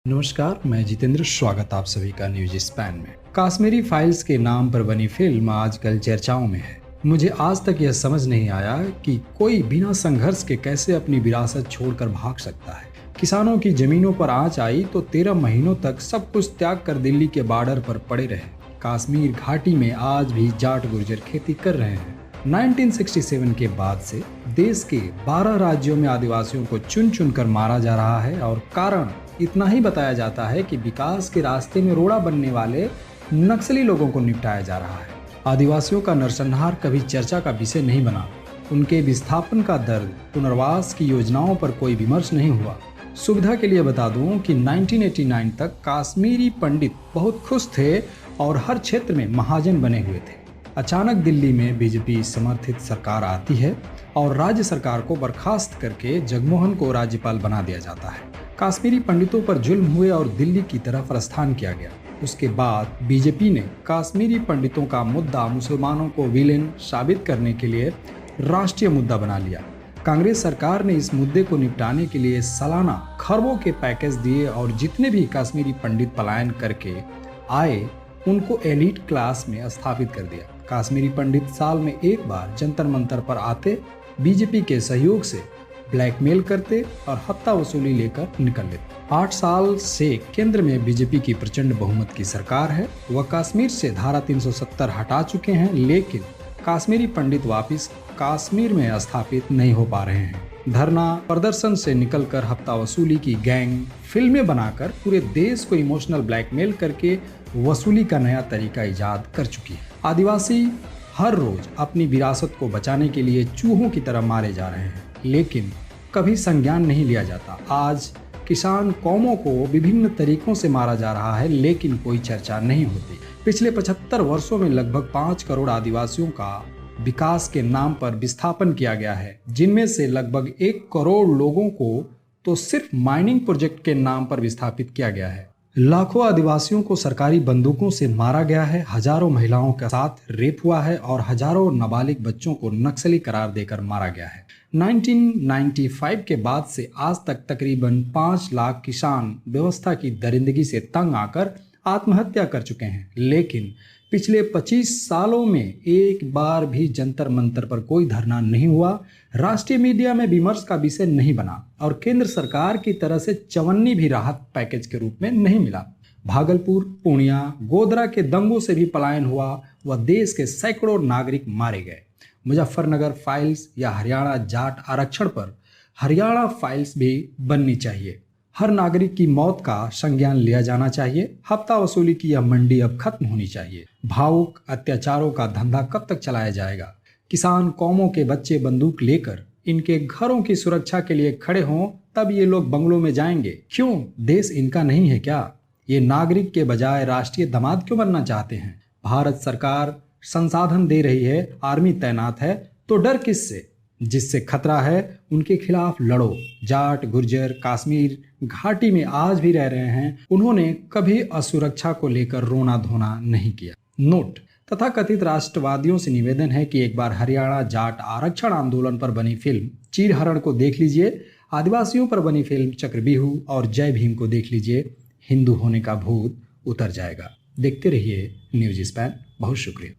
नमस्कार, मैं जितेंद्र। स्वागत आप सभी का न्यूज स्पैन में। कश्मीरी फाइल्स के नाम पर बनी फिल्म आजकल चर्चाओं में है। मुझे आज तक यह समझ नहीं आया कि कोई बिना संघर्ष के कैसे अपनी विरासत छोड़कर भाग सकता है। किसानों की जमीनों पर आंच आई तो 13 महीनों तक सब कुछ त्याग कर दिल्ली के बॉर्डर पर पड़े रहे। कश्मीर घाटी में आज भी जाट गुर्जर खेती कर रहे हैं। 1967 के बाद से देश के 12 राज्यों में आदिवासियों को चुन चुन कर मारा जा रहा है और कारण इतना ही बताया जाता है कि विकास के रास्ते में रोड़ा बनने वाले नक्सली लोगों को निपटाया जा रहा है। आदिवासियों का नरसंहार कभी चर्चा का विषय नहीं बना। उनके विस्थापन का दर्द, पुनर्वास की योजनाओं पर कोई विमर्श नहीं हुआ। सुविधा के लिए बता दूं कि 1989 तक कश्मीरी पंडित बहुत खुश थे और हर क्षेत्र में महाजन बने हुए थे। अचानक दिल्ली में बीजेपी समर्थित सरकार आती है और राज्य सरकार को बर्खास्त करके जगमोहन को राज्यपाल बना दिया जाता है। कश्मीरी पंडितों पर जुल्म हुए और दिल्ली की तरफ प्रस्थान किया गया। उसके बाद बीजेपी ने कश्मीरी पंडितों का मुद्दा मुसलमानों को विलेन साबित करने के लिए राष्ट्रीय मुद्दा बना लिया। कांग्रेस सरकार ने इस मुद्दे को निपटाने के लिए सालाना खरबों के पैकेज दिए और जितने भी कश्मीरी पंडित पलायन करके आए उनको एलीट क्लास में स्थापित कर दिया। कश्मीरी पंडित साल में एक बार जंतर मंतर पर आते, बीजेपी के सहयोग से ब्लैकमेल करते और हफ्ता वसूली लेकर निकल लेते। 8 साल से केंद्र में बीजेपी की प्रचंड बहुमत की सरकार है। वह कश्मीर से धारा 370 हटा चुके हैं, लेकिन कश्मीरी पंडित वापस कश्मीर में स्थापित नहीं हो पा रहे हैं। धरना प्रदर्शन से निकलकर हफ्ता वसूली की गैंग फिल्में बनाकर पूरे देश को इमोशनल ब्लैकमेल करके वसूली का नया तरीका इजाद कर चुकी है। आदिवासी हर रोज अपनी विरासत को बचाने के लिए चूहों की तरह मारे जा रहे हैं, लेकिन कभी संज्ञान नहीं लिया जाता। आज किसान कौमों को विभिन्न तरीकों से मारा जा रहा है, लेकिन कोई चर्चा नहीं होती। पिछले 75 वर्षों में लगभग 5 करोड़ आदिवासियों का विकास के नाम पर विस्थापन किया गया है, जिनमें से लगभग 1 करोड़ लोगों को तो सिर्फ माइनिंग प्रोजेक्ट के नाम पर विस्थापित किया गया है। लाखों आदिवासियों को सरकारी बंदूकों से मारा गया है, हजारों महिलाओं के साथ रेप हुआ है और हजारों नाबालिग बच्चों को नक्सली करार देकर मारा गया है। 1995 के बाद से आज तक तकरीबन 5 लाख किसान व्यवस्था की दरिंदगी से तंग आकर आत्महत्या कर चुके हैं, लेकिन पिछले 25 सालों में एक बार भी जंतर मंतर पर कोई धरना नहीं हुआ। राष्ट्रीय मीडिया में विमर्श का विषय नहीं बना और केंद्र सरकार की तरह से चवन्नी भी राहत पैकेज के रूप में नहीं मिला। भागलपुर, पूर्णिया, गोधरा के दंगों से भी पलायन हुआ व देश के सैकड़ों नागरिक मारे गए। मुजफ्फरनगर फाइल्स या हरियाणा जाट आरक्षण पर हरियाणा फाइल्स भी बननी चाहिए। हर नागरिक की मौत का संज्ञान लिया जाना चाहिए। हफ्ता वसूली की यह मंडी अब खत्म होनी चाहिए। भावुक अत्याचारों का धंधा कब तक चलाया जाएगा? किसान कौमों के बच्चे बंदूक लेकर इनके घरों की सुरक्षा के लिए खड़े हों, तब ये लोग बंगलों में जाएंगे। क्यों? देश इनका नहीं है क्या? ये नागरिक के बजाय राष्ट्रीय दामाद क्यों बनना चाहते हैं? भारत सरकार संसाधन दे रही है, आर्मी तैनात है, तो डर किससे? जिससे खतरा है उनके खिलाफ लड़ो। जाट गुर्जर कश्मीर घाटी में आज भी रह रहे हैं। उन्होंने कभी असुरक्षा को लेकर रोना धोना नहीं किया। नोट: तथाकथित राष्ट्रवादियों से निवेदन है कि एक बार हरियाणा जाट आरक्षण आंदोलन पर बनी फिल्म चीरहरण को देख लीजिए। आदिवासियों पर बनी फिल्म चक्रव्यूह और जय भीम को देख लीजिए। हिंदू होने का भूत उतर जाएगा। देखते रहिए न्यूज स्पैन। बहुत शुक्रिया।